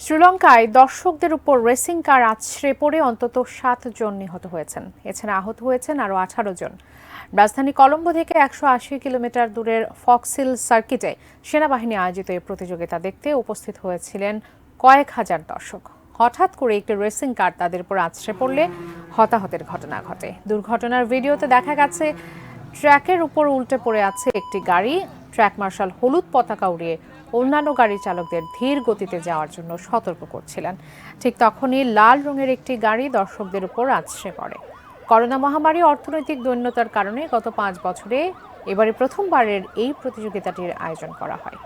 শ্রীলঙ্কায় দর্শকদের উপর রেসিং কার আছড়ে পড়ে অন্তত 7 জন নিহত হয়েছেন। এছাড়া আহত হয়েছেন আরও 18 জন। রাজধানী কলম্বো থেকে 180 কিলোমিটার দূরের ফক্সহিল সার্কিটে সেনাবাহিনী আয়োজিত এই প্রতিযোগিতা দেখতে উপস্থিত হয়েছিলেন কয়েক হাজার দর্শক। হঠাৎ করে একটি রেসিং কার তাদের উপর আছড়ে পড়লে হতাহতের ঘটনা ঘটে। দুর্ঘটনার ভিডিওতে দেখা গেছে ট্র্যাকের উপর উল্টে পড়ে আছে একটি গাড়ি। ট্র্যাক মার্শাল হলুদ পতাকা উড়িয়ে অন্যান্য গাড়ি চালকদের ধীর গতিতে যাওয়ার জন্য সতর্ক করছিলেন। ঠিক তখনই লাল রঙের একটি গাড়ি দর্শকদের উপর আছড়ে পড়ে। করোনা মহামারী, অর্থনৈতিক দৈন্যতার কারণে গত 5 বছরে এবারে প্রথমবারের এই প্রতিযোগিতাটির আয়োজন করা হয়।